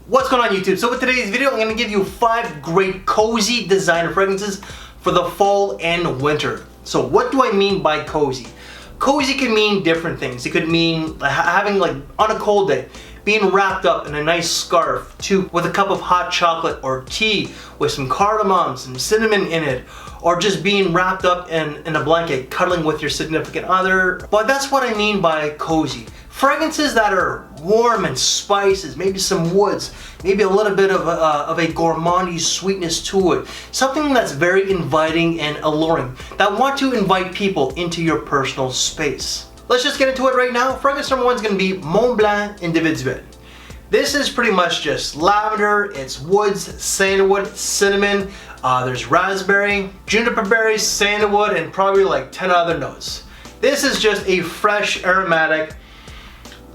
What's going on YouTube? So with today's video, I'm going to give you 5 great cozy designer fragrances for the fall and winter. So what do I mean by cozy? Cozy can mean different things. It could mean having, like, on a cold day, being wrapped up in a nice scarf with a cup of hot chocolate or tea with some cardamom, some cinnamon in it, or just being wrapped up in a blanket, cuddling with your significant other. But that's what I mean by cozy. Fragrances that are warm and spices, maybe some woods, maybe a little bit of a gourmandy sweetness to it. Something that's very inviting and alluring, that want to invite people into your personal space. Let's just get into it right now. Fragrance number 1 is going to be MONTBLANC Individuel. This is pretty much just lavender, it's woods, sandalwood, cinnamon, there's raspberry, juniper berries, sandalwood, and probably like 10 other notes. This is just a fresh, aromatic,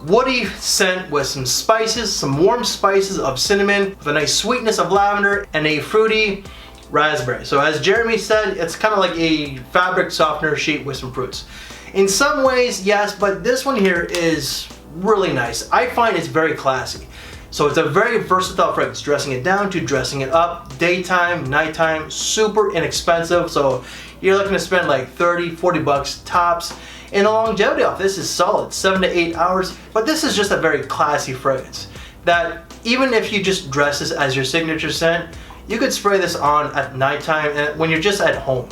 woody scent with some spices, some warm spices of cinnamon, with a nice sweetness of lavender, and a fruity raspberry. So as Jeremy said, it's kind of like a fabric softener sheet with some fruits. In some ways, yes, but this one here is really nice. I find it's very classy. So it's a very versatile fragrance, dressing it down to dressing it up, daytime, nighttime, super inexpensive. So you're looking to spend like 30, 40 bucks tops. And the longevity off this is solid, 7 to 8 hours. But this is just a very classy fragrance that even if you just dress this as your signature scent, you could spray this on at nighttime and when you're just at home.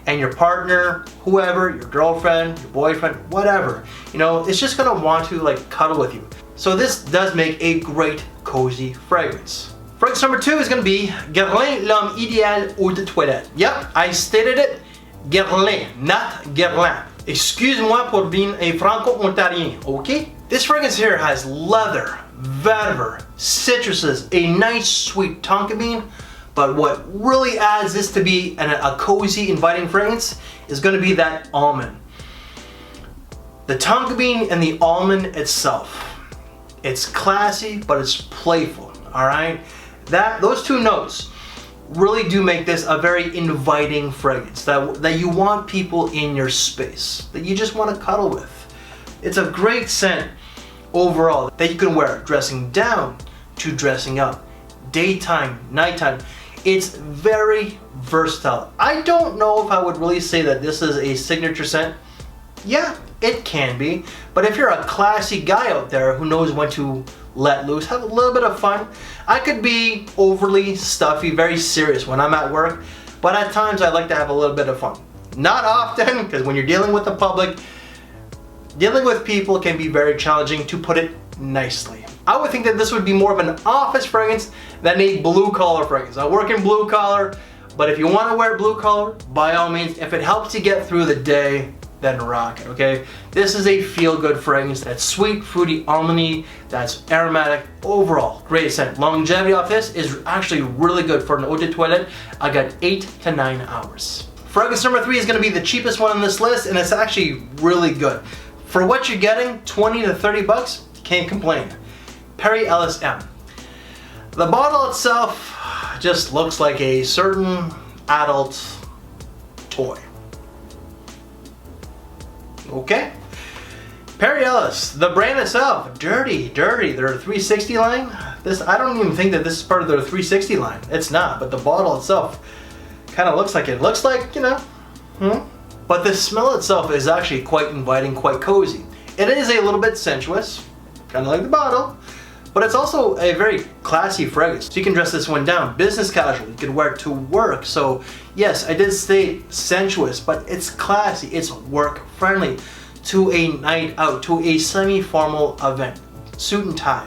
And your partner, whoever, your girlfriend, your boyfriend, whatever, you know, it's just gonna want to like cuddle with you. So this does make a great cozy fragrance. Fragrance number 2 is gonna be Guerlain L'Homme Idéal Eau de Toilette. Yep, I stated it, Guerlain, not Guerlain. Excuse-moi pour being a Franco-Ontarien, okay? This fragrance here has leather, vetiver, citruses, a nice sweet tonka bean. But what really adds this to be a cozy, inviting fragrance is going to be that almond. The tonka bean and the almond itself. It's classy, but it's playful, alright? Those two notes really do make this a very inviting fragrance that you want people in your space, that you just want to cuddle with. It's a great scent overall that you can wear dressing down to dressing up, daytime, nighttime. It's very versatile. I don't know if I would really say that this is a signature scent. Yeah, it can be. But if you're a classy guy out there who knows when to let loose, have a little bit of fun. I could be overly stuffy, very serious when I'm at work, but at times I like to have a little bit of fun. Not often, because when you're dealing with the public, dealing with people can be very challenging, to put it nicely. I would think that this would be more of an office fragrance than a blue collar fragrance. I work in blue collar, but if you want to wear blue collar, by all means, if it helps you get through the day, then rock it, okay? This is a feel-good fragrance that's sweet, fruity, almondy, that's aromatic. Overall, great scent. Longevity off this is actually really good for an eau de toilette. I got 8 to 9 hours. Fragrance number 3 is going to be the cheapest one on this list, and it's actually really good. For what you're getting, 20 to 30 bucks, can't complain. Perry Ellis M. The bottle itself just looks like a certain adult toy. Okay? Perry Ellis, the brand itself, dirty. Their 360 line. I don't even think that this is part of their 360 line. It's not, but the bottle itself kind of looks like it. Looks like, you know, But the smell itself is actually quite inviting, quite cozy. It is a little bit sensuous, kind of like the bottle, but it's also a very classy fragrance. So you can dress this one down, business casual, you can wear it to work. So yes, I did say sensuous, but it's classy, it's work friendly, to a night out, to a semi-formal event, suit and tie.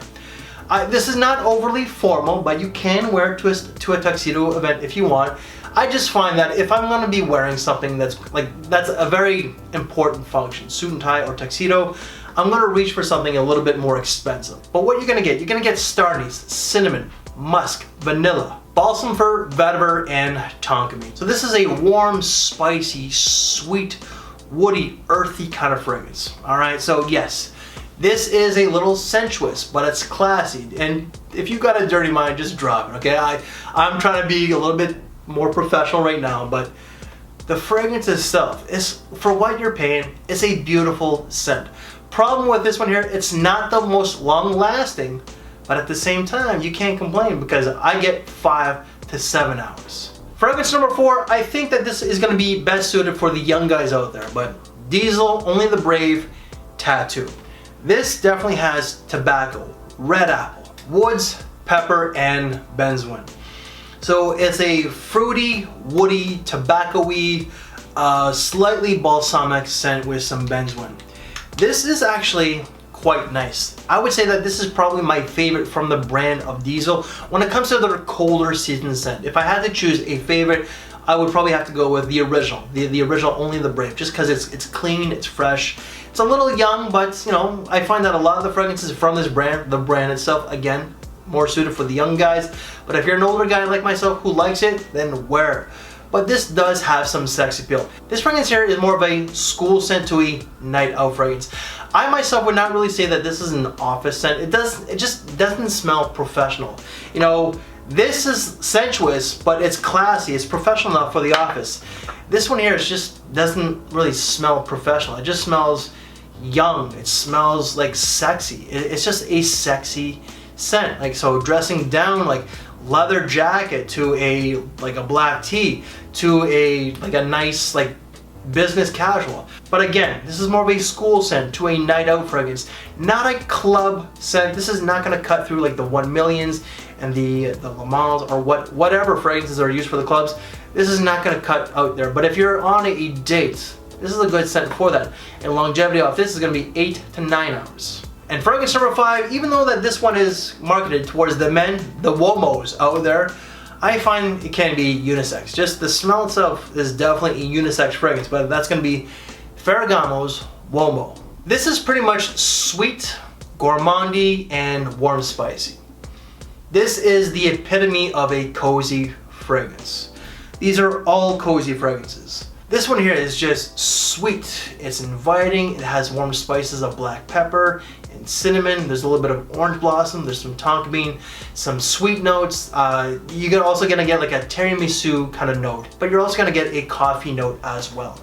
This is not overly formal, but you can wear it to a tuxedo event if you want. I just find that if I'm gonna be wearing something that's a very important function, suit and tie or tuxedo, I'm gonna reach for something a little bit more expensive. But what you're gonna get star anise, cinnamon, musk, vanilla, balsam fir, vetiver, and tonka bean. So this is a warm, spicy, sweet, woody, earthy kind of fragrance. Alright, so yes, this is a little sensuous, but it's classy. And if you've got a dirty mind, just drop it, okay? I'm trying to be a little bit more professional right now, but the fragrance itself is, for what you're paying, it's a beautiful scent. Problem with this one here, it's not the most long lasting, but at the same time, you can't complain because I get 5 to 7 hours. Fragrance number 4, I think that this is going to be best suited for the young guys out there, but Diesel, Only the Brave, Tattoo. This definitely has tobacco, red apple, woods, pepper, and benzoin. So it's a fruity, woody, tobacco-y, slightly balsamic scent with some benzoin. This is actually quite nice. I would say that this is probably my favorite from the brand of Diesel when it comes to their colder season scent. If I had to choose a favorite, I would probably have to go with the original, the original Only the Brave, just because it's clean, it's fresh. It's a little young, but you know, I find that a lot of the fragrances from this brand, the brand itself, again, more suited for the young guys. But if you're an older guy like myself who likes it, then wear it. But this does have some sex appeal. This fragrance here is more of a school scent to a night out fragrance. I myself would not really say that this is an office scent. It just doesn't smell professional. You know, this is sensuous, but it's classy. It's professional enough for the office. This one here just doesn't really smell professional. It just smells young. It smells like sexy. It's just a sexy scent. Like, so dressing down like leather jacket to a black tee to a nice business casual. But again, this is more of a school scent to a night out fragrance, not a club scent. This is not going to cut through like the 1 Millions and the Le Mans or whatever fragrances are used for the clubs. This is not going to cut out there. But if you're on a date, this is a good scent for that. And longevity off this is going to be 8 to 9 hours. And fragrance number 5, even though that this one is marketed towards the men, the WOMOs out there, I find it can be unisex. Just the smell itself is definitely a unisex fragrance, but that's going to be Ferragamo's UOMO. This is pretty much sweet, gourmandy, and warm spicy. This is the epitome of a cozy fragrance. These are all cozy fragrances. This one here is just sweet. It's inviting. It has warm spices of black pepper and cinnamon. There's a little bit of orange blossom. There's some tonka bean, some sweet notes. You're also gonna get like a tiramisu kind of note, but you're also gonna get a coffee note as well.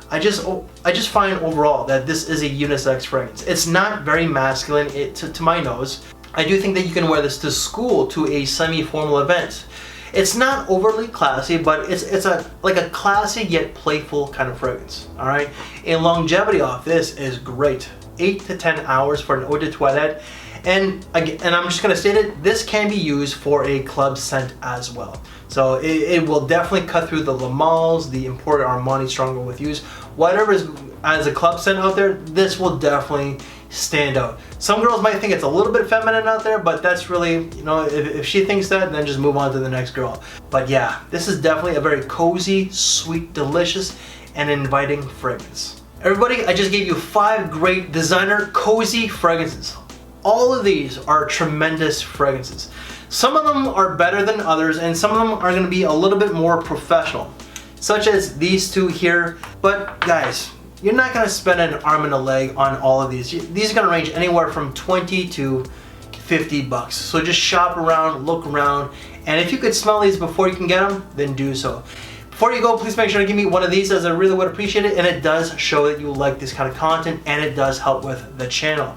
I just find overall that this is a unisex fragrance. It's not very masculine to my nose. I do think that you can wear this to school, to a semi-formal event. It's not overly classy, but it's a classy yet playful kind of fragrance. All right, and longevity off this is great. 8 to 10 hours for an eau de toilette, and I'm just gonna state it. This can be used for a club scent as well. So it will definitely cut through the Le Mans, the imported Armani Stronger with Use, whatever is as a club scent out there. This will definitely stand out. Some girls might think it's a little bit feminine out there, but that's really, you know, if she thinks that, then just move on to the next girl. But yeah, this is definitely a very cozy, sweet, delicious, and inviting fragrance. Everybody, I just gave you 5 great designer cozy fragrances. All of these are tremendous fragrances. Some of them are better than others, and some of them are going to be a little bit more professional, such as these 2 here. But guys, you're not going to spend an arm and a leg on all of these. These are going to range anywhere from 20 to 50 bucks. So just shop around, look around, and if you could smell these before you can get them, then do so. Before you go, please make sure to give me one of these, as I really would appreciate it, and it does show that you like this kind of content, and it does help with the channel.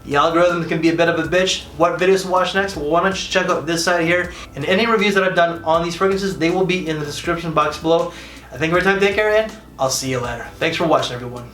The algorithm can be a bit of a bitch. What videos to watch next? Well, why don't you check out this side here, and any reviews that I've done on these fragrances, they will be in the description box below. I think every time, take care, and I'll see you later. Thanks for watching, everyone.